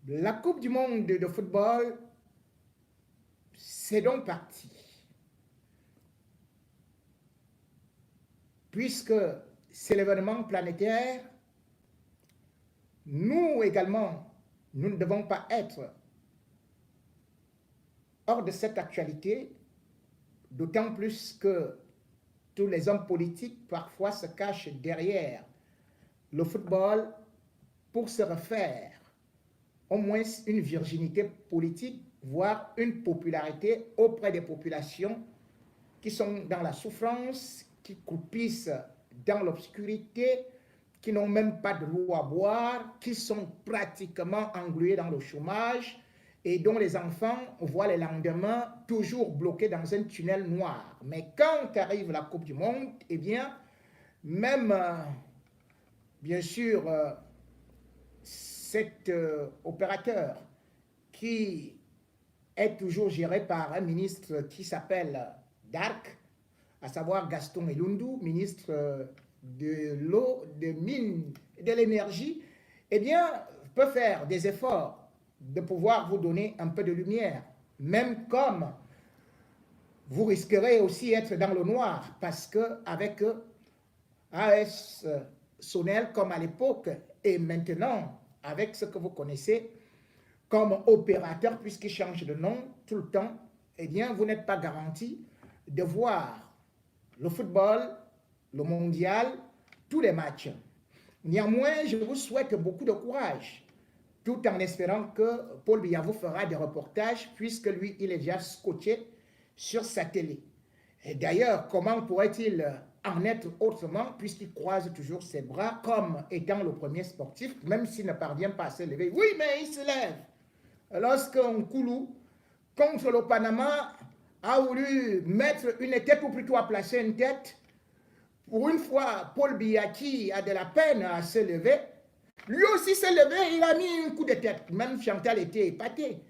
La Coupe du Monde de football, c'est donc parti. Puisque c'est l'événement planétaire, nous également, nous ne devons pas être hors de cette actualité, d'autant plus que tous les hommes politiques parfois se cachent derrière le football pour se refaire au moins une virginité politique, voire une popularité auprès des populations qui sont dans la souffrance, qui croupissent dans l'obscurité, qui n'ont même pas de l'eau à boire, qui sont pratiquement englués dans le chômage et dont les enfants voient les lendemains toujours bloqués dans un tunnel noir. Mais quand arrive la Coupe du Monde, eh bien, même, bien sûr, cet opérateur qui est toujours géré par un ministre qui s'appelle Dark, à savoir Gaston Elundu, ministre de l'eau, des mines et de l'énergie, eh bien, peut faire des efforts de pouvoir vous donner un peu de lumière, même comme vous risquerez aussi d'être dans le noir, parce qu'avec AS Sonel, comme à l'époque, et maintenant, avec ce que vous connaissez comme opérateur, puisqu'il change de nom tout le temps, eh bien, vous n'êtes pas garanti de voir le football, le mondial, tous les matchs. Néanmoins, je vous souhaite beaucoup de courage, tout en espérant que Paul Biya vous fera des reportages, puisque lui, il est déjà scotché sur sa télé. Et d'ailleurs, comment pourrait-il en être autrement, puisqu'il croise toujours ses bras, comme étant le premier sportif, même s'il ne parvient pas à se lever. Oui, mais il se lève. Lorsqu'un Koulou, contre le Panama, a voulu mettre une tête, ou plutôt a placé une tête, pour une fois, Paul Biya qui a de la peine à se lever, lui aussi s'est levé, il a mis un coup de tête. Même Chantal était épatée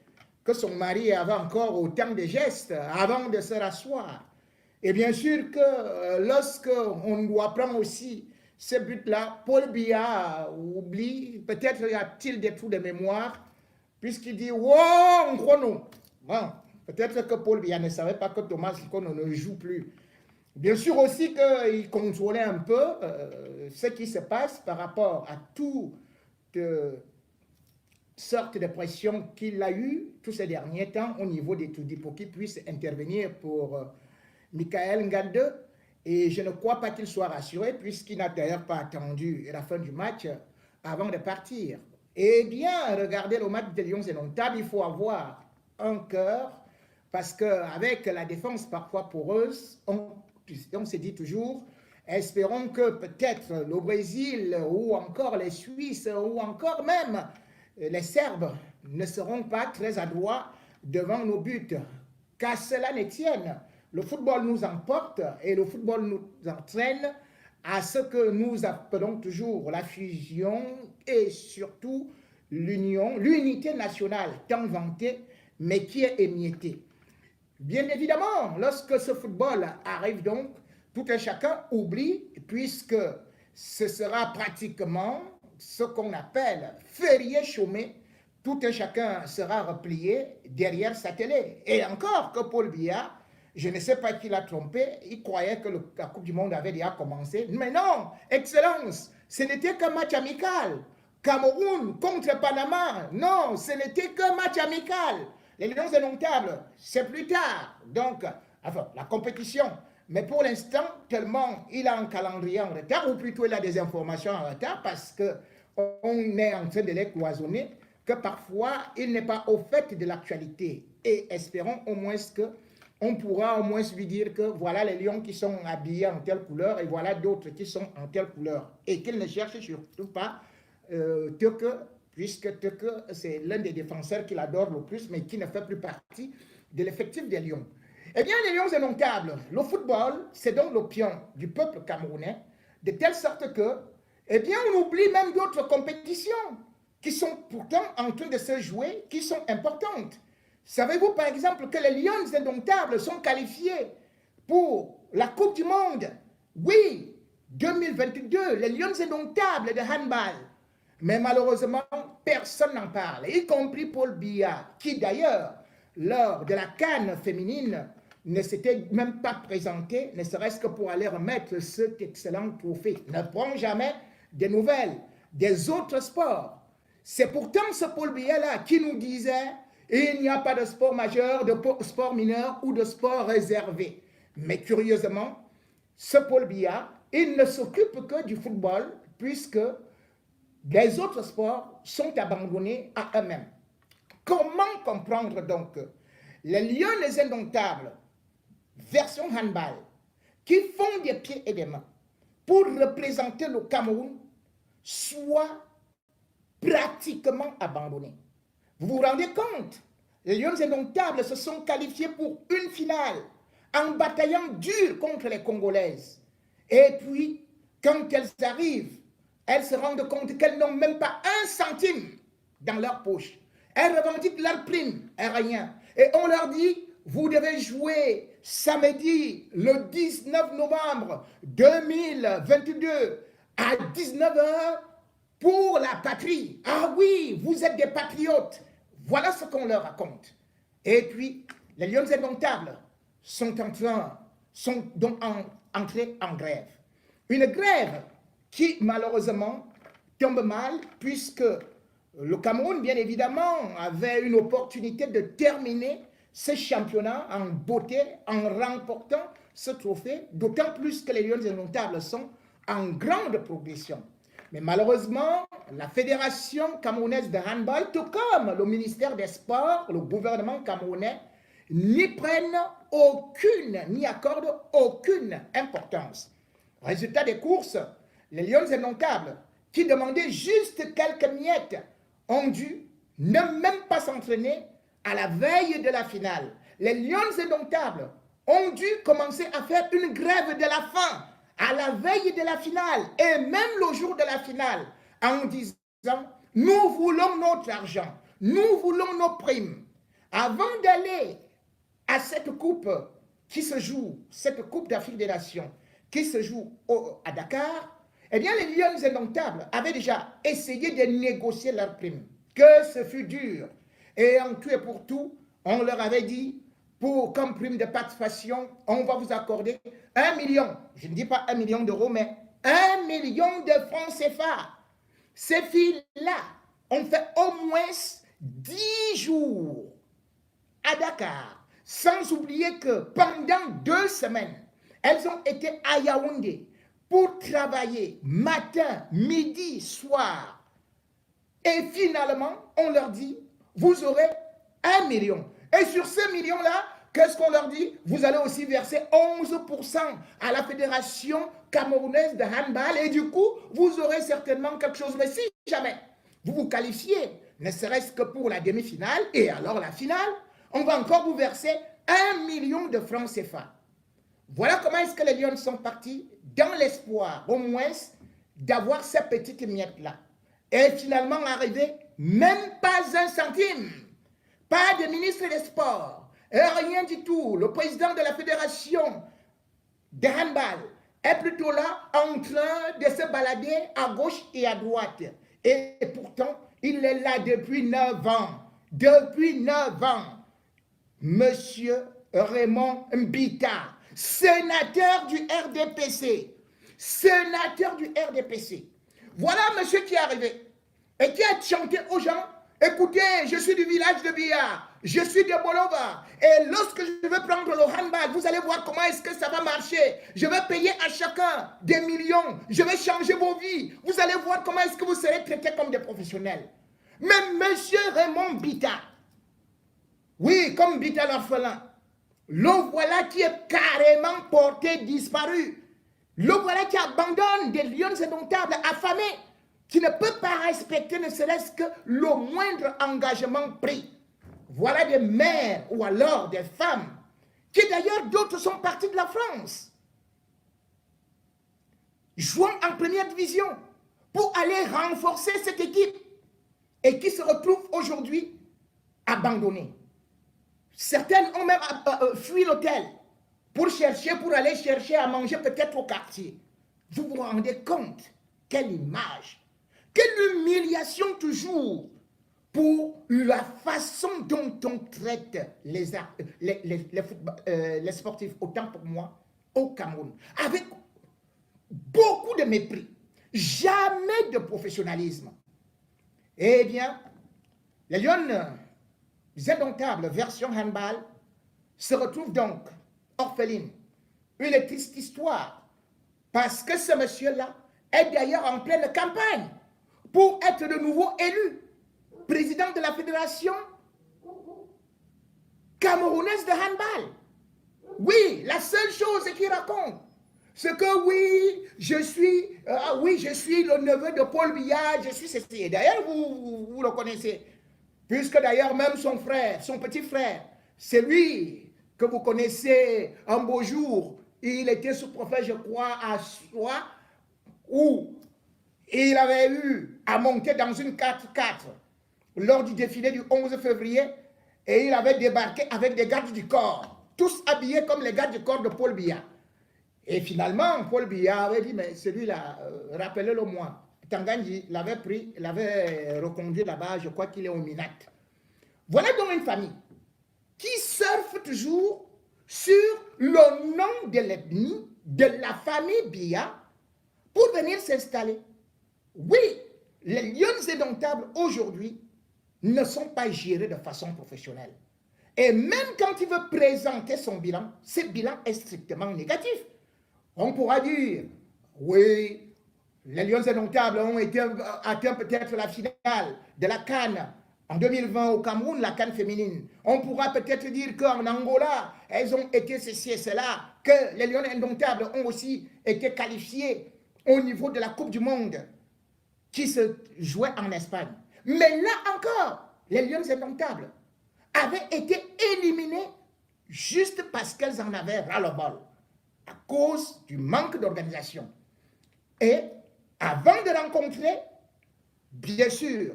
que son mari avait encore autant de gestes avant de se rasseoir. Et bien sûr que lorsqu'on doit prendre aussi ce but-là, Paul Biya oublie, peut-être y a-t-il des trous de mémoire, puisqu'il dit « Wow, chrono !» Bon, peut-être que Paul Biya ne savait pas que Thomas Kono ne joue plus. Bien sûr aussi qu'il contrôlait un peu ce qui se passe par rapport à toute sorte de pression qu'il a eue tous ces derniers temps au niveau des Toudi pour qu'il puisse intervenir pour Michael Ngande. Et je ne crois pas qu'il soit rassuré puisqu'il n'a d'ailleurs pas attendu la fin du match avant de partir. Eh bien, regardez le match de Lions Indomptables, il faut avoir un cœur parce qu'avec la défense parfois poreuse, on se dit toujours, espérons que peut-être le Brésil ou encore les Suisses ou encore même les Serbes ne seront pas très adroits devant nos buts. Qu'à cela ne tienne, le football nous emporte et le football nous entraîne à ce que nous appelons toujours la fusion et surtout l'union, l'unité nationale tant vantée, mais qui est émiettée. Bien évidemment, lorsque ce football arrive donc, tout un chacun oublie, puisque ce sera pratiquement ce qu'on appelle férié chômé, tout un chacun sera replié derrière sa télé. Et encore que Paul Biya, je ne sais pas qui l'a trompé, il croyait que la Coupe du Monde avait déjà commencé. Mais non, Excellence, ce n'était qu'un match amical. Cameroun contre Panama, non, ce n'était qu'un match amical. Les Lions Indomptables, c'est plus tard. Donc, enfin, la compétition. Mais pour l'instant, tellement il a un calendrier en retard, ou plutôt il a des informations en retard, parce qu'on est en train de les cloisonner, que parfois il n'est pas au fait de l'actualité. Et espérons au moins qu'on pourra au moins lui dire que voilà les lions qui sont habillés en telle couleur et voilà d'autres qui sont en telle couleur. Et qu'il ne cherche surtout pas Teke, puisque Teke, c'est l'un des défenseurs qu'il adore le plus, mais qui ne fait plus partie de l'effectif des Lions. Eh bien, les Lions Indomptables, le football, c'est donc l'opium du peuple camerounais, de telle sorte que, eh bien, on oublie même d'autres compétitions qui sont pourtant en train de se jouer, qui sont importantes. Savez-vous, par exemple, que les Lions Indomptables sont qualifiés pour la Coupe du Monde? Oui, 2022, les Lions Indomptables de handball. Mais malheureusement, personne n'en parle, y compris Paul Biya, qui d'ailleurs, lors de la CAN féminine, ne s'était même pas présenté, ne serait-ce que pour aller remettre cet excellent trophée. Ne prend jamais des nouvelles des autres sports. C'est pourtant ce Paul Biya-là qui nous disait il n'y a pas de sport majeur, de sport mineur ou de sport réservé. Mais curieusement, ce Paul Biya, il ne s'occupe que du football puisque les autres sports sont abandonnés à eux-mêmes. Comment comprendre donc les lions les indomptables, version handball, qui font des pieds et des mains pour représenter le Cameroun, soient pratiquement abandonnés? Vous vous rendez compte? Les lions indomptables se sont qualifiés pour une finale en bataillant dur contre les Congolaises. Et puis, quand elles arrivent, elles se rendent compte qu'elles n'ont même pas un centime dans leur poche. Elles revendiquent leur prime, et rien. Et on leur dit, vous devez jouer samedi, le 19 novembre 2022, à 19h pour la patrie. Ah oui, vous êtes des patriotes. Voilà ce qu'on leur raconte. Et puis, les lions indomptables sont donc entrés en grève. Une grève qui, malheureusement, tombe mal, puisque le Cameroun, bien évidemment, avait une opportunité de terminer ce championnat en beauté, en remportant ce trophée, d'autant plus que les lions indomptables sont en grande progression. Mais malheureusement, la Fédération camerounaise de handball, tout comme le ministère des Sports, le gouvernement camerounais, n'y prennent aucune, n'y accordent aucune importance. Résultat des courses, les lions indomptables, qui demandaient juste quelques miettes, ont dû ne même pas s'entraîner à la veille de la finale. Les lions indomptables ont dû commencer à faire une grève de la faim à la veille de la finale et même le jour de la finale en disant « Nous voulons notre argent, nous voulons nos primes. » Avant d'aller à cette coupe qui se joue, cette coupe d'Afrique des Nations, qui se joue à Dakar, eh bien les lions indomptables avaient déjà essayé de négocier leurs primes. Que ce fut dur. Et en tout et pour tout, on leur avait dit, comme prime de participation, on va vous accorder 1 million. Je ne dis pas 1 million d'euros, mais 1 million de francs CFA. Ces filles-là ont fait au moins 10 jours à Dakar, sans oublier que pendant 2 semaines, elles ont été à Yaoundé pour travailler matin, midi, soir. Et finalement, on leur dit, vous aurez 1 million. Et sur ce million-là, qu'est-ce qu'on leur dit? Vous allez aussi verser 11% à la Fédération camerounaise de handball. Et du coup, vous aurez certainement quelque chose. Mais si jamais vous vous qualifiez, ne serait-ce que pour la demi-finale, et alors la finale, on va encore vous verser 1 million de francs CFA. Voilà comment est-ce que les Lions sont partis, dans l'espoir au moins d'avoir ces petites miettes-là. Et finalement arrivé, même pas un centime. Pas de ministre des Sports, rien du tout. Le président de la Fédération de handball est plutôt là en train de se balader à gauche et à droite. Et pourtant, il est là depuis 9 ans. Depuis 9 ans. Monsieur Raymond Mbita, sénateur du RDPC. Sénateur du RDPC. Voilà monsieur qui est arrivé et qui a chanté aux gens, écoutez, je suis du village de Biya, je suis de Bolova, et lorsque je vais prendre le handball, vous allez voir comment est-ce que ça va marcher. Je vais payer à chacun des millions, je vais changer vos vies. Vous allez voir comment est-ce que vous serez traités comme des professionnels. Mais monsieur Raymond Mbita, oui, comme Mbita l'orphelin, le voilà qui est carrément porté disparu. Le voilà qui abandonne des lions indomptables affamés, qui ne peut pas respecter ne serait-ce que le moindre engagement pris. Voilà des mères ou alors des femmes, qui d'ailleurs d'autres sont partis de la France, jouant en première division pour aller renforcer cette équipe et qui se retrouvent aujourd'hui abandonnées. Certaines ont même fui l'hôtel pour aller chercher à manger peut-être au quartier. Vous vous rendez compte? Quelle image! Quelle humiliation! appréciation toujours pour la façon dont on traite les sportifs, autant pour moi, au Cameroun, avec beaucoup de mépris, jamais de professionnalisme. Eh bien, les Lions indomptables version handball se retrouvent donc orphelines. Une triste histoire, parce que ce monsieur-là est d'ailleurs en pleine campagne pour être de nouveau élu président de la fédération camerounaise de handball. Oui, la seule chose qu'il raconte, c'est que oui, je suis le neveu de Paul Biya, je suis ceci. Et d'ailleurs, vous le connaissez, puisque d'ailleurs même son frère, son petit frère, c'est lui que vous connaissez un beau jour. Il était sous-préfet, je crois, à Soie, où il avait eu à monter dans une 4x4 lors du défilé du 11 février, et il avait débarqué avec des gardes du corps, tous habillés comme les gardes du corps de Paul Biya. Et finalement, Paul Biya avait dit, mais celui-là, rappelez-le moi. Tanganji l'avait pris, l'avait reconduit là-bas, je crois qu'il est au Minat. Voilà donc une famille qui surfe toujours sur le nom de l'ethnie, de la famille Biya, pour venir s'installer. Oui, les Lions indomptables aujourd'hui ne sont pas gérés de façon professionnelle. Et même quand il veut présenter son bilan, ce bilan est strictement négatif. On pourra dire, oui, les Lions indomptables ont atteint peut-être la finale de la CAN en 2020 au Cameroun, la CAN féminine. On pourra peut-être dire qu'en Angola, elles ont été ceci et cela, que les Lions indomptables ont aussi été qualifiés au niveau de la Coupe du Monde qui se jouait en Espagne. Mais là encore, les Lions indomptables avaient été éliminés juste parce qu'elles en avaient ras-le-bol, à cause du manque d'organisation. Et avant de rencontrer, bien sûr,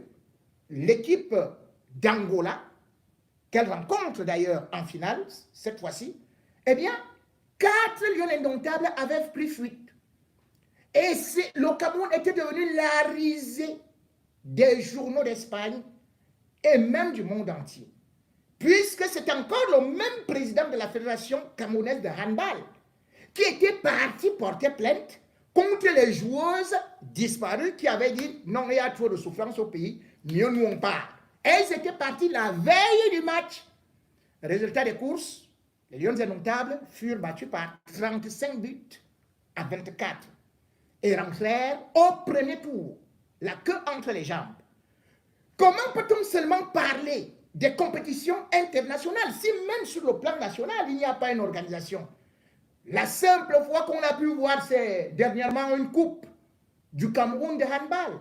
l'équipe d'Angola, qu'elle rencontre d'ailleurs en finale, cette fois-ci, eh bien, 4 Lions indomptables avaient pris fuite. Et le Cameroun était devenu la risée des journaux d'Espagne et même du monde entier. Puisque c'est encore le même président de la Fédération camerounaise de handball qui était parti porter plainte contre les joueuses disparues qui avaient dit non, il y a trop de souffrance au pays, mieux nous on part. Elles étaient parties la veille du match. Résultat des courses, les Lions indomptables furent battus par 35 buts à 24 et rentrèrent au premier tour, la queue entre les jambes. Comment peut-on seulement parler des compétitions internationales si même sur le plan national, il n'y a pas une organisation? La simple fois qu'on a pu voir, c'est dernièrement une coupe du Cameroun de handball.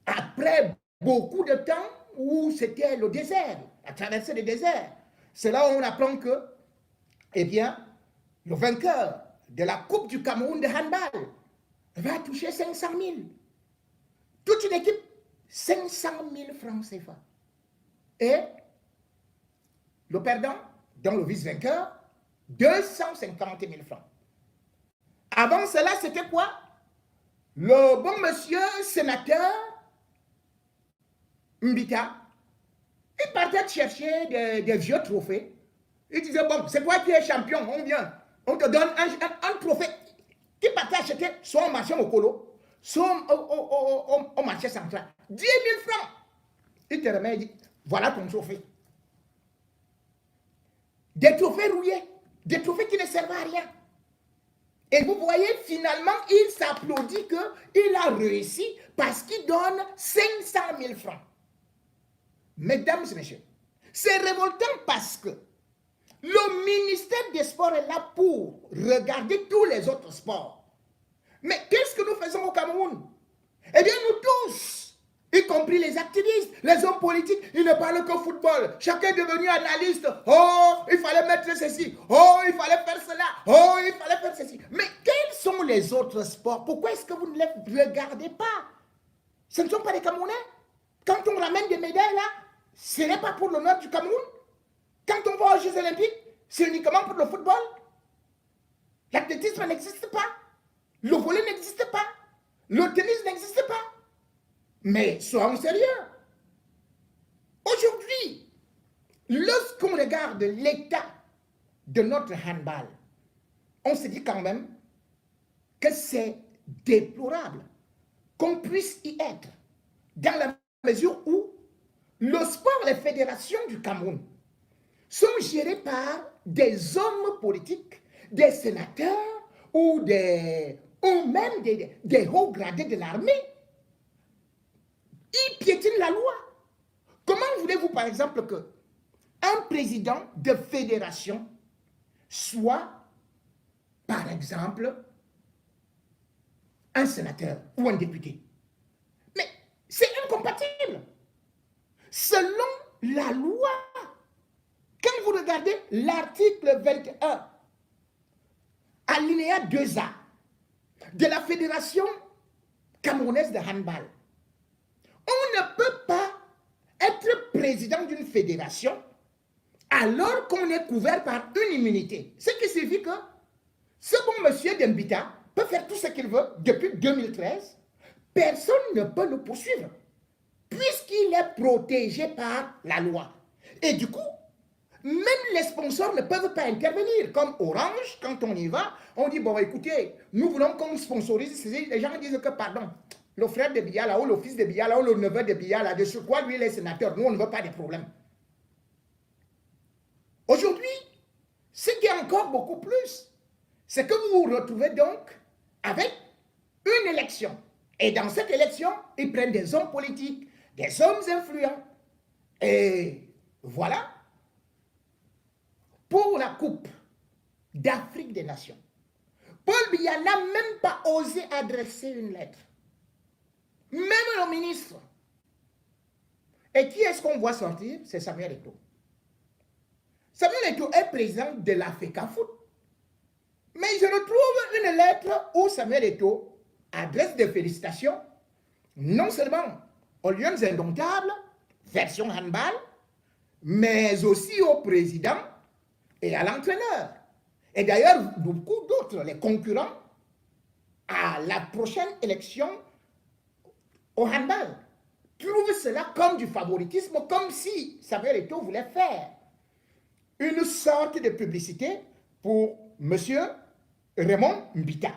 Après beaucoup de temps où c'était le désert, la traversée des déserts. C'est là où on apprend que, eh bien, le vainqueur de la coupe du Cameroun de handball va toucher 500 000. Toute une équipe, 500 000 francs CFA. Et le perdant, dont le vice-vainqueur, 250 000 francs. Avant cela, c'était quoi? Le bon monsieur sénateur Mbita, il partait chercher des vieux trophées. Il disait, bon, c'est toi qui es champion, on vient, on te donne un trophée. Qui partait acheter soit au marché Mokolo, soit au marché central. 10 000 francs. Il te remet et dit, voilà ton trophée. Des trophées rouillés, des trophées qui ne servent à rien. Et vous voyez, finalement, il s'applaudit qu'il a réussi parce qu'il donne 500 000 francs. Mesdames et messieurs, c'est révoltant parce que le ministère des Sports est là pour regarder tous les autres sports. Mais qu'est-ce que nous faisons au Cameroun? Eh bien, nous tous, y compris les activistes, les hommes politiques, ils ne parlent que football. Chacun est devenu analyste. Oh, il fallait mettre ceci. Oh, il fallait faire cela. Oh, il fallait faire ceci. Mais quels sont les autres sports? Pourquoi est-ce que vous ne les regardez pas? Ce ne sont pas des Camerounais. Quand on ramène des médailles là, ce n'est pas pour l'honneur du Cameroun. Quand on va aux Jeux Olympiques, c'est uniquement pour le football. L'athlétisme n'existe pas. Le volley n'existe pas. Le tennis n'existe pas. Mais soyons sérieux. Aujourd'hui, lorsqu'on regarde l'état de notre handball, on se dit quand même que c'est déplorable qu'on puisse y être, dans la mesure où le sport, les fédérations du Cameroun sont gérées par des hommes politiques, des sénateurs ou même des hauts gradés de l'armée. Ils piétinent la loi. Comment voulez-vous, par exemple, que un président de fédération soit, par exemple, un sénateur ou un député? Mais c'est incompatible. Selon la loi, quand vous regardez l'article 21, alinéa 2A de la Fédération camerounaise de handball, on ne peut pas être président d'une fédération alors qu'on est couvert par une immunité. Ce qui signifie que ce bon monsieur Dembita peut faire tout ce qu'il veut depuis 2013. Personne ne peut le poursuivre puisqu'il est protégé par la loi. Et du coup, même les sponsors ne peuvent pas intervenir. Comme Orange, quand on y va, on dit, bon, écoutez, nous voulons qu'on sponsorise. Les gens disent que, pardon, le frère de Biala ou le fils de Biala ou le neveu de Biala, de sur quoi lui il est sénateur, nous on ne veut pas de problème. Aujourd'hui, ce qui est encore beaucoup plus, c'est que vous vous retrouvez donc avec une élection. Et dans cette élection, ils prennent des hommes politiques, des hommes influents. Et voilà. Pour la Coupe d'Afrique des Nations, Paul Biya n'a même pas osé adresser une lettre. Même le ministre. Et qui est-ce qu'on voit sortir? C'est Samuel Eto'o. Samuel Eto'o est président de la FECAFOOT. Mais je retrouve une lettre où Samuel Eto'o adresse des félicitations, non seulement aux Lions Indomptables, version handball, mais aussi au président et à l'entraîneur. Et d'ailleurs, beaucoup d'autres, les concurrents, à la prochaine élection au handball, trouvent cela comme du favoritisme, comme si Samuel Eto'o voulait faire une sorte de publicité pour M. Raymond Mbita.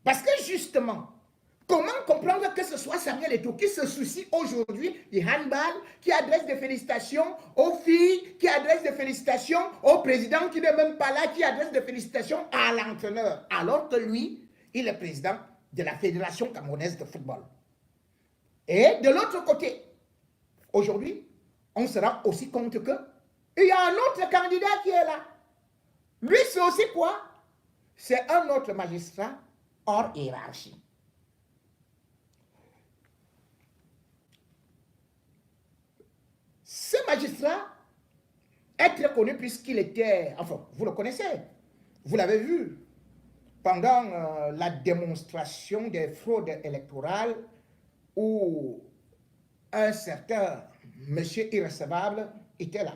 Parce que justement, comment comprendre que ce soit Samuel Eto'o qui se soucie aujourd'hui du handball, qui adresse des félicitations aux filles, qui adresse des félicitations au président qui n'est même pas là, qui adresse des félicitations à l'entraîneur, alors que lui, il est président de la Fédération camerounaise de football. Et de l'autre côté, aujourd'hui, on se rend aussi compte que il y a un autre candidat qui est là. Lui, c'est aussi quoi? C'est un autre magistrat hors hiérarchie. Ce magistrat est très connu puisqu'il était, enfin, vous le connaissez, vous l'avez vu pendant la démonstration des fraudes électorales où un certain monsieur irrecevable était là.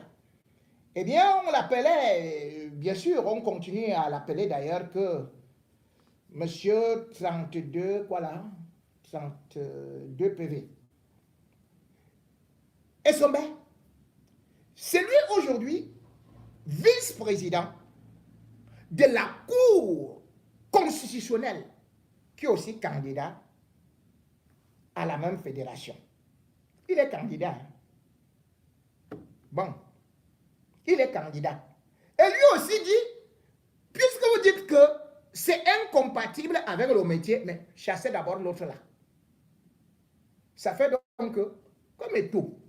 Eh bien, on l'appelait, bien sûr, on continue à l'appeler d'ailleurs que monsieur 32, quoi là, 32 PV. Et son bain, c'est lui aujourd'hui vice-président de la Cour constitutionnelle, qui est aussi candidat à la même fédération. Il est candidat. Bon, il est candidat. Et lui aussi dit, puisque vous dites que c'est incompatible avec le métier, mais chassez d'abord l'autre là. Ça fait donc que, comme Eto'o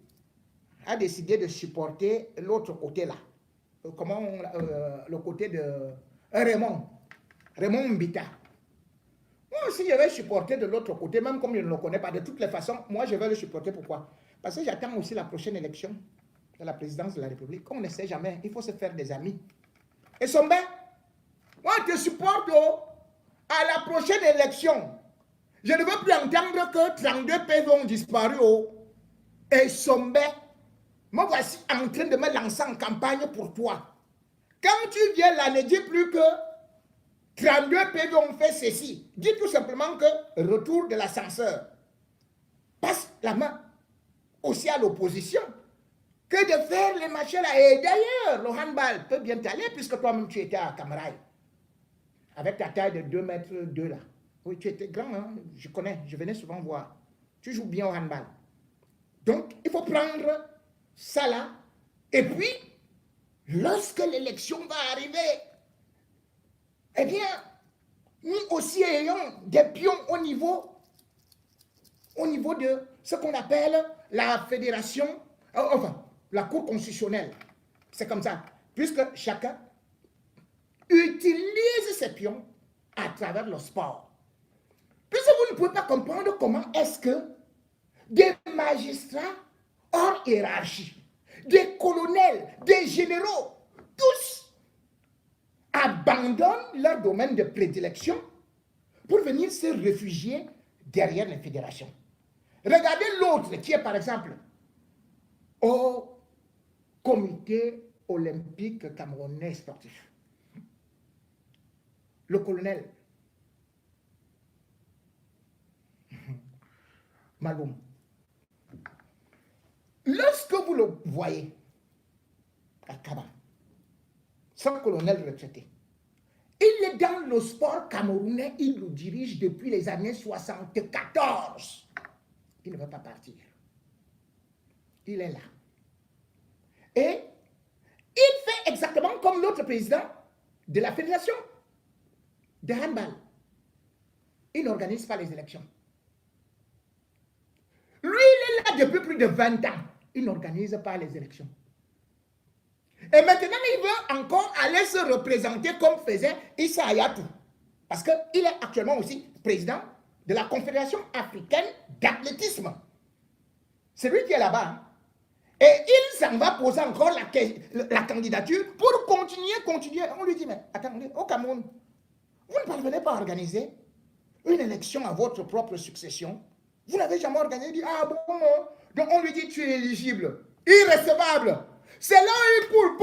a décidé de supporter l'autre côté là, le côté de Raymond Mbita. Moi aussi, je vais supporter de l'autre côté, même comme je ne le connais pas. De toutes les façons, moi, je vais le supporter. Pourquoi? Parce que j'attends aussi la prochaine élection de la présidence de la République. On ne sait jamais, il faut se faire des amis. Et Sombe, moi, je te supporte à la prochaine élection. Je ne veux plus entendre que 32 PV ont disparu. Et Sombe, moi, voici en train de me lancer en campagne pour toi. Quand tu viens là, ne dis plus que 32 PV ont fait ceci. Dis tout simplement que retour de l'ascenseur. la main aussi à l'opposition que de faire les matchs là. Et d'ailleurs, le handball peut bien t'aller puisque toi-même tu étais à Camaraï. Avec ta taille de 2 mètres 2 là. Oui, tu étais grand, hein? Je connais, je venais souvent voir. Tu joues bien au handball. Donc, il faut prendre ça là. Et puis, lorsque l'élection va arriver, eh bien, nous aussi ayons des pions au niveau de ce qu'on appelle la fédération, enfin, la Cour constitutionnelle. C'est comme ça. Puisque chacun utilise ses pions à travers le sport. Puisque vous ne pouvez pas comprendre comment est-ce que des magistrats hors hiérarchie, des colonels, des généraux, tous abandonnent leur domaine de prédilection pour venir se réfugier derrière les fédérations. Regardez l'autre qui est par exemple au comité olympique camerounais sportif. Le colonel Maloum. Lorsque vous le voyez à Kaba, son colonel retraité, il est dans le sport camerounais, il le dirige depuis les années 74. Il ne veut pas partir. Il est là. Et il fait exactement comme l'autre président de la fédération de handball. Il n'organise pas les élections. Lui, il est là depuis plus de 20 ans. Il n'organise pas les élections. Et maintenant, il veut encore aller se représenter comme faisait Issa Hayatou. Parce qu'il est actuellement aussi président de la Confédération africaine d'athlétisme. C'est lui qui est là-bas. Hein. Et il s'en va poser encore la candidature pour continuer. On lui dit, mais attendez, au Cameroun, vous ne parvenez pas à organiser une élection à votre propre succession. Vous n'avez jamais organisé, il dit, ah bon, non. Donc on lui dit, tu es éligible, irrecevable. C'est là il coule.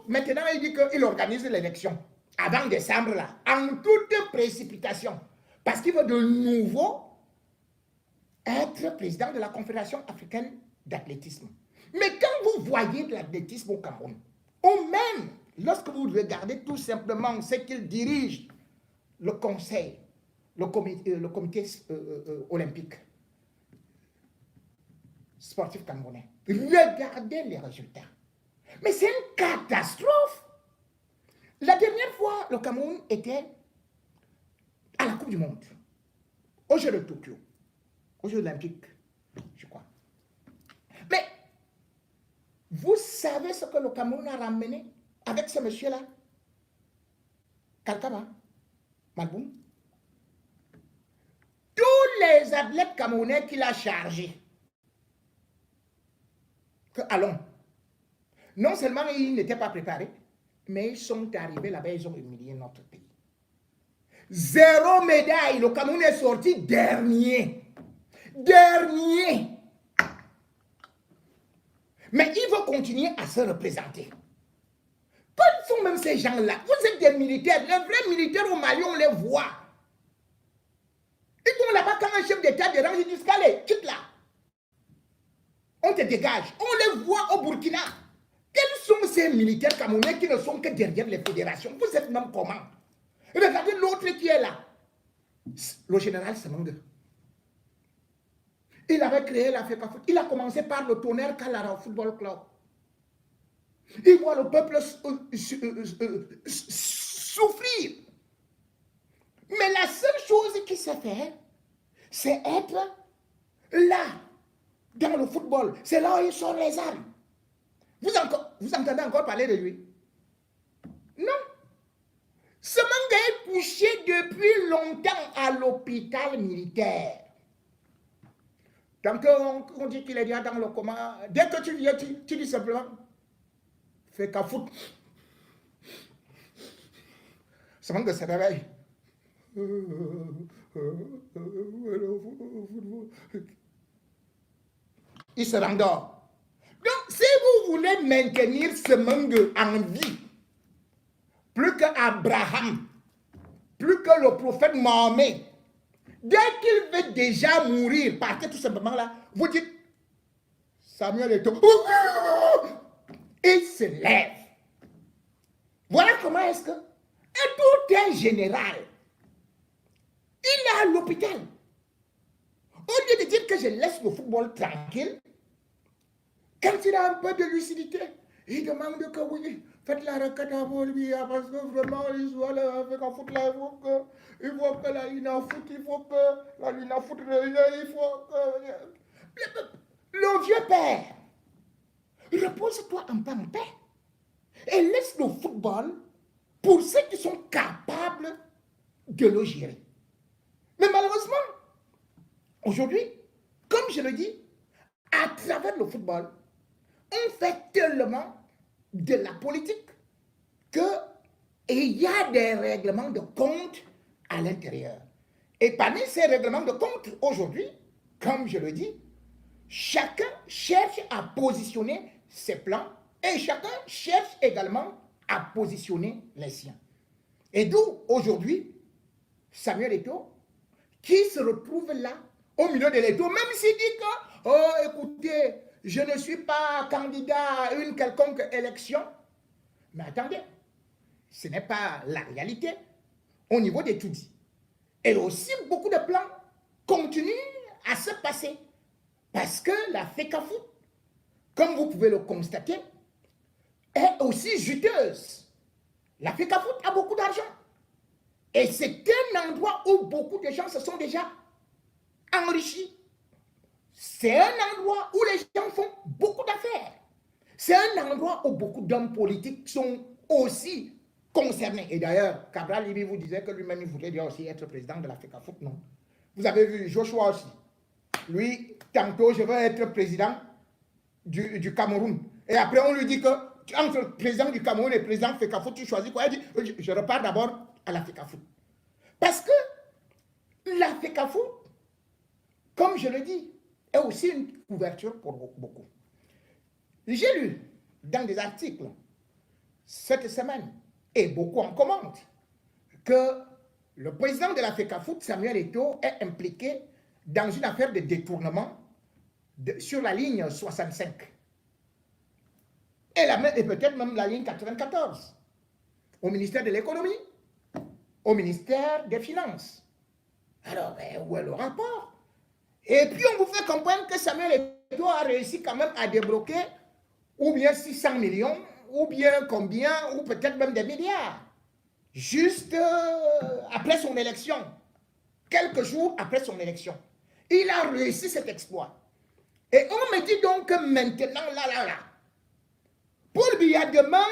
Maintenant, il dit qu'il organise l'élection avant décembre, là, en toute précipitation. Parce qu'il veut de nouveau être président de la Confédération africaine d'athlétisme. Mais quand vous voyez de l'athlétisme au Cameroun, ou même lorsque vous regardez tout simplement ce qu'il dirige, le conseil, le comité olympique sportif camerounais, regardez les résultats. Mais c'est une catastrophe. La dernière fois, le Cameroun était à la Coupe du Monde, aux Jeux de Tokyo, aux Jeux olympiques, je crois. Mais vous savez ce que le Cameroun a ramené avec ce monsieur-là, Kalkaba, Malboum? Tous les athlètes camerounais qu'il a chargés, que allons, non seulement ils n'étaient pas préparés, mais ils sont arrivés là-bas, ils ont humilié notre pays. 0 médaille, le Cameroun est sorti dernier. Dernier. Mais il veut continuer à se représenter. Quels sont même ces gens-là? Vous êtes des militaires, les vrais militaires au Mali, on les voit. Ils vont là-bas quand un chef d'État dérange, ils disent, allez, quitte là. On te dégage. On les voit au Burkina. Quels sont ces militaires camerounais qui ne sont que derrière les fédérations? Vous êtes même comment? Regardez l'autre qui est là. Le général Semengue. Il avait créé la FECAFOOT. Il a commencé par le Tonnerre Kalara Football Club. Il voit le peuple souffrir. Mais la seule chose qui sait faire, c'est être là, dans le football. C'est là où ils sont les armes. Vous entendez encore parler de lui? Non. Ce Manga est couché depuis longtemps à l'hôpital militaire. Tant qu'on dit qu'il est déjà dans le coma, dès que tu viens, tu dis simplement, fais qu'à foutre. Ce Manga se réveille. Il se rendort. Donc, si vous voulez maintenir ce Manga en vie, plus qu'Abraham, plus que le prophète Mohammed, Dès qu'il veut déjà mourir, parce que tout simplement là, vous dites, Samuel Eto'o, il se lève. Voilà comment est-ce que tout un général, il est à l'hôpital. Au lieu de dire que je laisse le football tranquille, quand il a un peu de lucidité, il demande que oui, faites la requête avant lui, parce que vraiment, il soit là avec un foot là, il faut que la ligne en foot, il faut que la ligne en foot, il faut que... Le vieux père, repose-toi un peu en paix et laisse le football pour ceux qui sont capables de le gérer. Mais malheureusement, aujourd'hui, comme je le dis, à travers le football, on fait tellement de la politique qu'il y a des règlements de compte à l'intérieur. Et parmi ces règlements de compte, aujourd'hui, comme je le dis, chacun cherche à positionner ses plans et chacun cherche également à positionner les siens. Et d'où, aujourd'hui, Samuel Eto'o, qui se retrouve là, au milieu de l'État, même s'il dit que, oh, écoutez, je ne suis pas candidat à une quelconque élection. Mais attendez, ce n'est pas la réalité au niveau des tout dit. Et aussi, beaucoup de plans continuent à se passer. Parce que la FECAFOOT, comme vous pouvez le constater, est aussi juteuse. La FECAFOOT a beaucoup d'argent. Et c'est un endroit où beaucoup de gens se sont déjà enrichis. C'est un endroit où les gens font beaucoup d'affaires. C'est un endroit où beaucoup d'hommes politiques sont aussi concernés. Et d'ailleurs, Cabral Libi vous disait que lui-même, il voudrait bien aussi être président de la FECAFOOT, non? Vous avez vu Joshua aussi. Lui, tantôt, je veux être président du Cameroun. Et après, on lui dit que entre président du Cameroun et président FECAFOOT, tu choisis quoi? Il dit, je repars d'abord à la FECAFOOT. Parce que la FECAFOOT, comme je le dis, est aussi une couverture pour beaucoup. J'ai lu dans des articles cette semaine, et beaucoup en commentent, que le président de la FECAFOOT, Samuel Eto'o, est impliqué dans une affaire de détournement sur la ligne 65. Et peut-être même la ligne 94, au ministère de l'économie, au ministère des Finances. Alors, où est le rapport? Et puis, on vous fait comprendre que Samuel Eto'o a réussi quand même à débloquer ou bien 600 millions, ou bien combien, ou peut-être même des milliards, juste après son élection, quelques jours après son élection. Il a réussi cet exploit. Et on me dit donc que maintenant, là, Paul Biya demande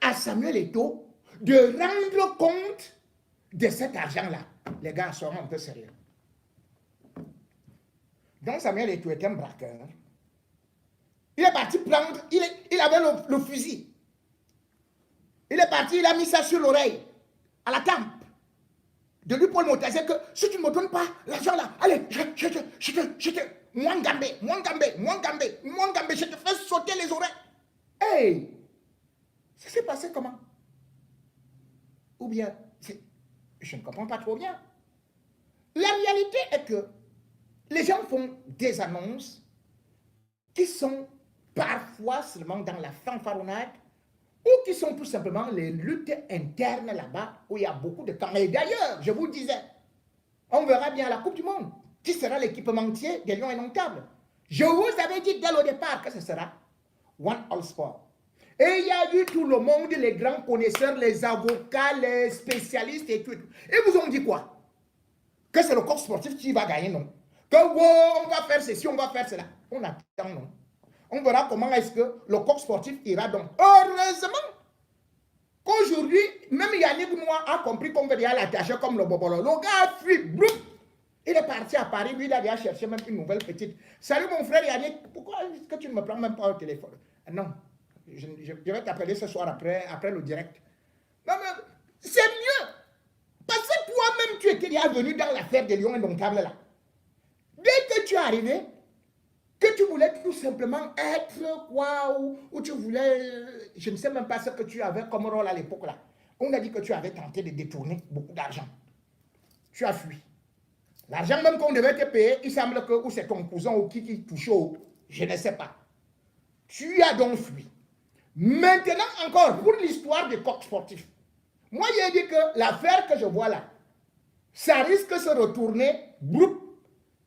à Samuel Eto'o de rendre compte de cet argent-là. Les gars, soyons un peu sérieux. Donc Samuel Eto'o est un braqueur. Il est parti prendre, il avait le fusil. Il est parti, il a mis ça sur l'oreille, à la tempe de lui Paul Motazer que si tu ne me donnes pas l'argent là, allez, je te, Mwangambé, je te fais sauter les oreilles. Hey, ça s'est passé comment? Ou bien, je ne comprends pas trop bien. La réalité est que les gens font des annonces qui sont parfois seulement dans la fanfaronnade ou qui sont tout simplement les luttes internes là-bas où il y a beaucoup de camps. Et d'ailleurs, je vous le disais, on verra bien à la Coupe du Monde qui sera l'équipementier des Lions Indomptables. Je vous avais dit dès le départ que ce sera One All Sport. Et il y a eu tout le monde, les grands connaisseurs, les avocats, les spécialistes et tout. Et vous ont dit quoi? Que c'est le corps sportif qui va gagner, non? Que wow, on va faire ceci, on va faire cela. On attend, non? On verra comment est-ce que le corps sportif ira donc. Heureusement qu'aujourd'hui, même Yannick Noir a compris qu'on veut déjà l'attacher comme le bobolo. Le gars a fui, bloup. Il est parti à Paris, lui il a déjà cherché même une nouvelle petite. Salut mon frère Yannick, pourquoi est-ce que tu ne me prends même pas au téléphone? Non, je vais t'appeler ce soir après le direct. Non mais c'est mieux. Parce que toi-même tu étais déjà venu dans l'affaire des Lions Indomptables là. Dès que tu es arrivé, que tu voulais tout simplement être quoi, ou tu voulais, je ne sais même pas ce que tu avais comme rôle à l'époque là. On a dit que tu avais tenté de détourner beaucoup d'argent. Tu as fui. L'argent même qu'on devait te payer, il semble que ou c'est ton cousin ou qui touche au, je ne sais pas. Tu as donc fui. Maintenant encore, pour l'histoire des coqs sportifs, moi j'ai dit que l'affaire que je vois là, ça risque de se retourner, groupe,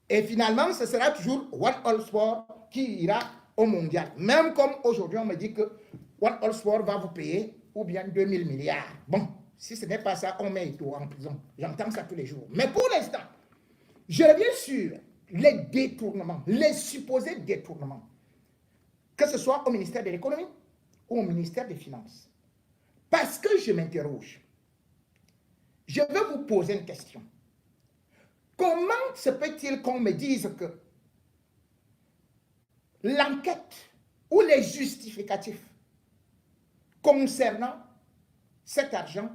et finalement ce sera toujours One All Sport qui ira au mondial. Même comme aujourd'hui on me dit que One All Sport va vous payer ou bien 2000 milliards. Bon, si ce n'est pas ça, on met tout en prison. J'entends ça tous les jours. Mais pour l'instant, je reviens sur les détournements, les supposés détournements, que ce soit au ministère de l'économie ou au ministère des Finances. Parce que je m'interroge, je vais vous poser une question. Comment se peut-il qu'on me dise que l'enquête ou les justificatifs concernant cet argent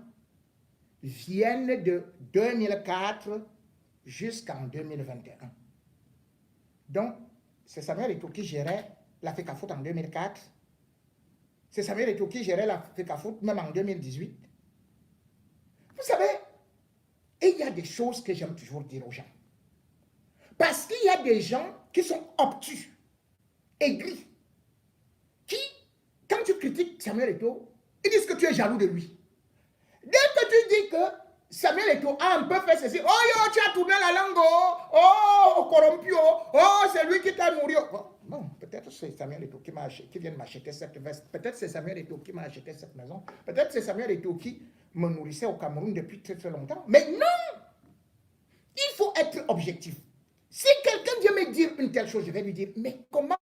viennent de 2004 jusqu'en 2021? Donc, c'est Samuel Eto'o qui gérait la FECAFOOT en 2004. C'est Samuel Eto'o qui gérait la FECAFOOT même en 2018. Vous savez, il y a des choses que j'aime toujours dire aux gens. Parce qu'il y a des gens qui sont obtus, aigris, qui, quand tu critiques Samuel Eto'o, ils disent que tu es jaloux de lui. Dès que tu dis que Samuel Eto'o a un peu fait ceci, oh yo, tu as tourné la langue, oh, corrompu, oh, c'est lui qui t'a nourri. Oh, non, peut-être c'est Samuel Eto'o qui vient de m'acheter cette veste, peut-être c'est Samuel Eto'o qui m'a acheté cette maison, peut-être c'est Samuel Eto'o qui me nourrissait au Cameroun depuis très très longtemps. Mais non, il faut être objectif. Si quelqu'un vient me dire une telle chose, je vais lui dire, mais comment?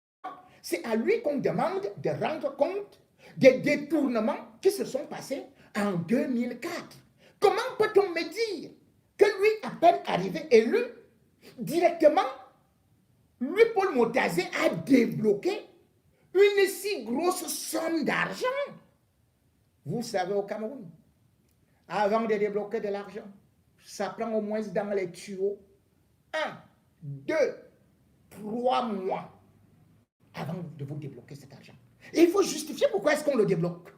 C'est à lui qu'on demande de rendre compte des détournements qui se sont passés en 2004. Comment peut-on me dire que lui, à peine arrivé élu, directement, lui, Paul Motazé, a débloqué une si grosse somme d'argent? Vous savez, au Cameroun, avant de débloquer de l'argent, ça prend au moins dans les tuyaux 1, 2, 3 mois avant de vous débloquer cet argent. Et il faut justifier pourquoi est-ce qu'on le débloque.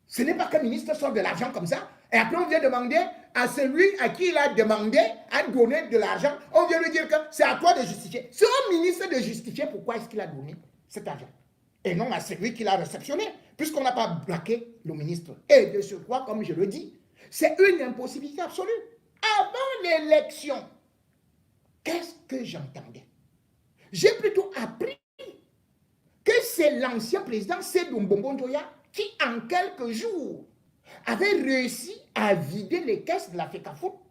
Ce n'est pas qu'un ministre sort de l'argent comme ça, et après on vient demander à celui à qui il a demandé à donner de l'argent, on vient lui dire que c'est à toi de justifier. C'est au ministre de justifier pourquoi est-ce qu'il a donné cet argent. Et non à celui qui l'a réceptionné, puisqu'on n'a pas braqué le ministre. Et de surcroît, comme je le dis, c'est une impossibilité absolue. Avant l'élection, qu'est-ce que j'entendais? J'ai plutôt appris que c'est l'ancien président Sédou Mbongo Ndoya qui, en quelques jours, avait réussi à vider les caisses de la FECAFOOT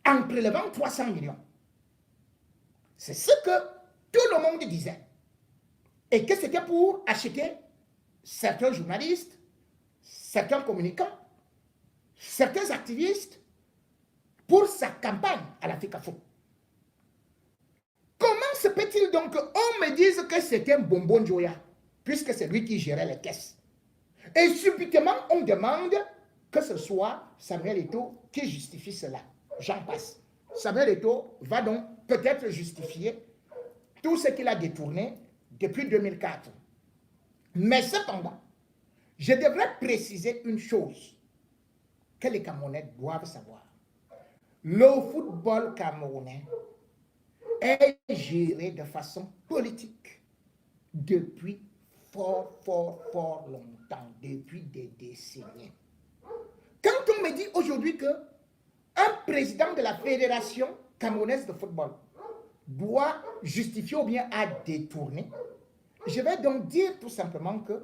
en prélevant 300 millions. C'est ce que tout le monde disait. Et que c'était pour acheter certains journalistes, certains communicants, certains activistes pour sa campagne à la FECAFOOT. Comment se peut-il donc qu'on me dise que c'était un bonbon Joya, puisque c'est lui qui gérait les caisses? Et subitement, on demande que ce soit Samuel Eto'o qui justifie cela. J'en passe. Samuel Eto'o va donc peut-être justifier tout ce qu'il a détourné depuis 2004. Mais cependant, je devrais préciser une chose que les Camerounais doivent savoir. Le football camerounais est géré de façon politique depuis fort longtemps, depuis des décennies. Quand on me dit aujourd'hui que un président de la Fédération camerounaise de football doit justifier ou bien à détourner, je vais donc dire tout simplement que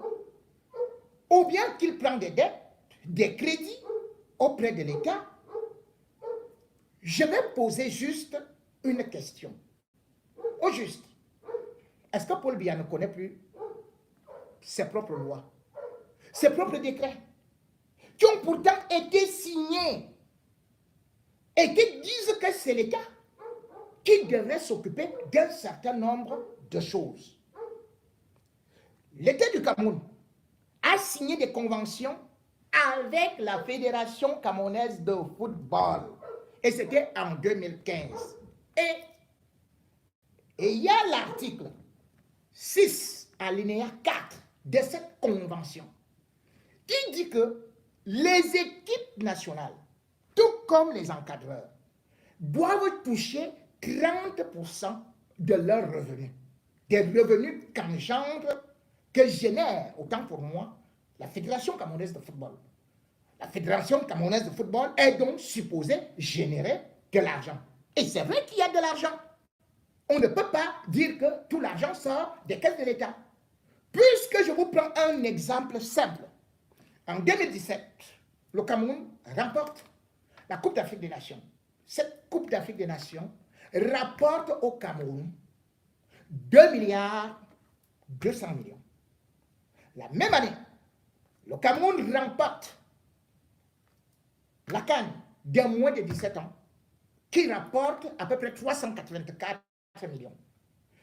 ou bien qu'il prend des dettes, des crédits auprès de l'État, je vais poser juste une question. Au juste, est-ce que Paul Biya ne connaît plus ses propres lois, ses propres décrets, qui ont pourtant été signés et qui disent que c'est l'État qui devrait s'occuper d'un certain nombre de choses? L'État du Cameroun a signé des conventions avec la Fédération camerounaise de football. Et c'était en 2015. Et il y a l'article 6, alinéa 4 de cette convention qui dit que les équipes nationales, tout comme les encadreurs, doivent toucher 30% de leurs revenus. Des revenus que génère, autant pour moi, la Fédération camerounaise de football. La Fédération camerounaise de football est donc supposée générer de l'argent. Et c'est vrai qu'il y a de l'argent. On ne peut pas dire que tout l'argent sort des caisses de l'État. Puisque je vous prends un exemple simple. En 2017, le Cameroun remporte la Coupe d'Afrique des Nations. Cette Coupe d'Afrique des Nations rapporte au Cameroun 2 milliards 200 millions. La même année, le Cameroun remporte la CAN des moins de 17 ans qui rapporte à peu près 384 millions.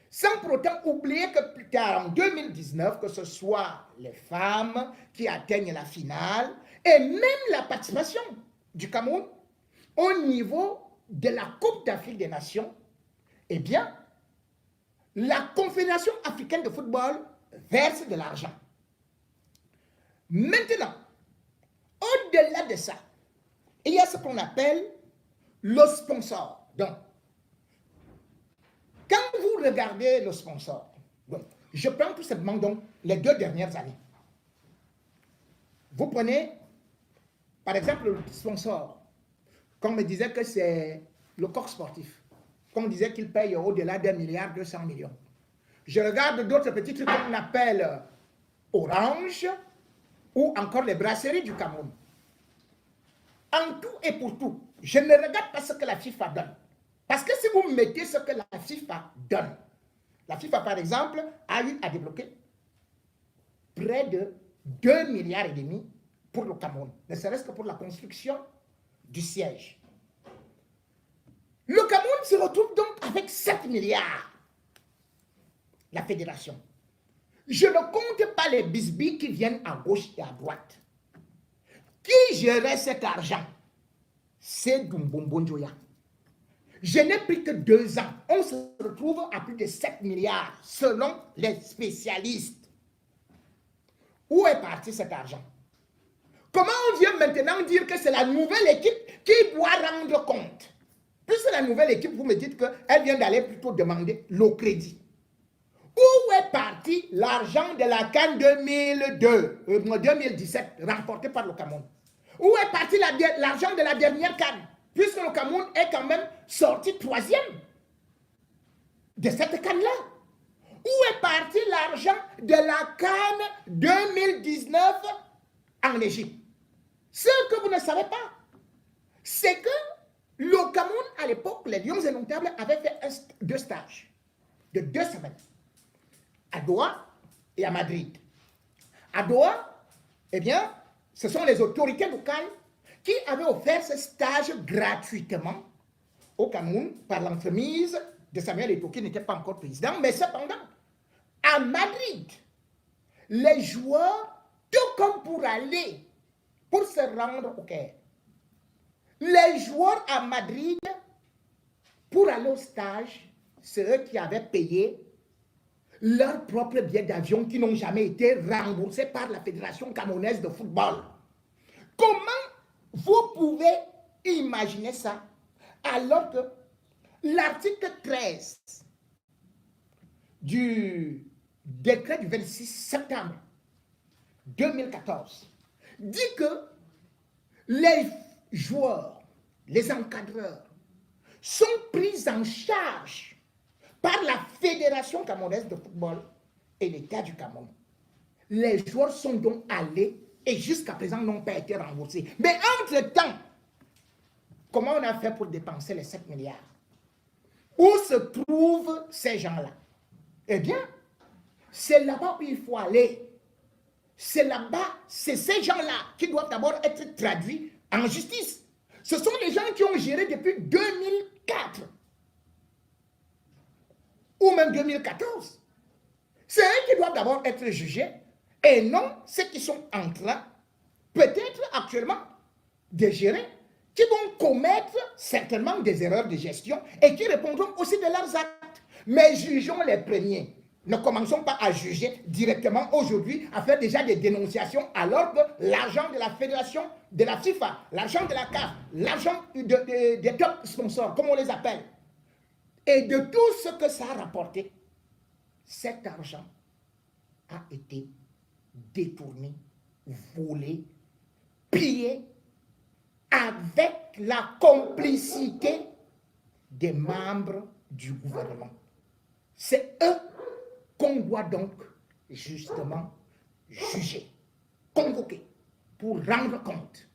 Sans pour autant oublier que plus tard, en 2019, que ce soit les femmes qui atteignent la finale et même la participation du Cameroun au niveau de la Coupe d'Afrique des Nations, eh bien, la Confédération africaine de football verse de l'argent. Maintenant, au-delà de ça, il y a ce qu'on appelle le sponsor. Donc, quand vous regardez le sponsor, donc, je prends tout simplement donc, les 2 dernières années. Vous prenez, par exemple, le sponsor. Qu'on me disait que c'est le corps sportif. Qu'on disait qu'il paye au-delà d'1 milliard 200 millions. Je regarde d'autres petits trucs qu'on appelle Orange ou encore les brasseries du Cameroun. En tout et pour tout, je ne regarde pas ce que la FIFA donne. Parce que si vous mettez ce que la FIFA donne, la FIFA, par exemple, a eu à débloquer près de 2 milliards et demi pour le Cameroun, ne serait-ce que pour la construction du siège. Le Cameroun se retrouve donc avec 7 milliards. La fédération. Je ne compte pas les bisbilles qui viennent à gauche et à droite. Qui gérait cet argent? C'est Doumbombo Njoya. Je n'ai pris que 2 ans. On se retrouve à plus de 7 milliards, selon les spécialistes. Où est parti cet argent? Comment on vient maintenant dire que c'est la nouvelle équipe qui doit rendre compte? Plus c'est la nouvelle équipe, vous me dites qu'elle vient d'aller plutôt demander le crédit. Où est parti l'argent de la CAN 2017 remporté par le Cameroun? Où est parti l'argent de la dernière CAN? Puisque le Cameroun est quand même sorti 3e de cette CAN-là. Où est parti l'argent de la CAN 2019 en Égypte? Ce que vous ne savez pas, c'est que le Cameroun, à l'époque, les Lions Indomptables avaient fait 2 stages de 2 semaines à Doha et à Madrid. À Doha, eh bien, ce sont les autorités locales qui avaient offert ce stage gratuitement au Cameroun par l'entremise de Samuel Eto'o, qui n'était pas encore président. Mais cependant, à Madrid, les joueurs, tout comme pour aller, pour se rendre au Caire, les joueurs à Madrid, pour aller au stage, c'est eux qui avaient payé leurs propres billets d'avion qui n'ont jamais été remboursés par la Fédération camerounaise de football. Comment vous pouvez imaginer ça alors que l'article 13 du décret du 26 septembre 2014 dit que les joueurs, les encadreurs sont pris en charge par la Fédération camerounaise de football et l'État du Cameroun. Les joueurs sont donc allés et jusqu'à présent n'ont pas été remboursés. Mais entre-temps, comment on a fait pour dépenser les 7 milliards? Où se trouvent ces gens-là? Eh bien, c'est là-bas où il faut aller. C'est là-bas, c'est ces gens-là qui doivent d'abord être traduits en justice. Ce sont les gens qui ont géré depuis 2004 ou même 2014. C'est eux qui doivent d'abord être jugés et non ceux qui sont en train, peut-être actuellement, de gérer, qui vont commettre certainement des erreurs de gestion et qui répondront aussi de leurs actes. Mais jugeons les premiers. Ne commençons pas à juger directement aujourd'hui, à faire déjà des dénonciations, alors que l'argent de la fédération, de la FIFA, l'argent de la CAF, l'argent des top sponsors, comme on les appelle, et de tout ce que ça a rapporté, cet argent a été détourné, volé, pillé, avec la complicité des membres du gouvernement. C'est eux qu'on doit donc justement juger, convoquer, pour rendre compte.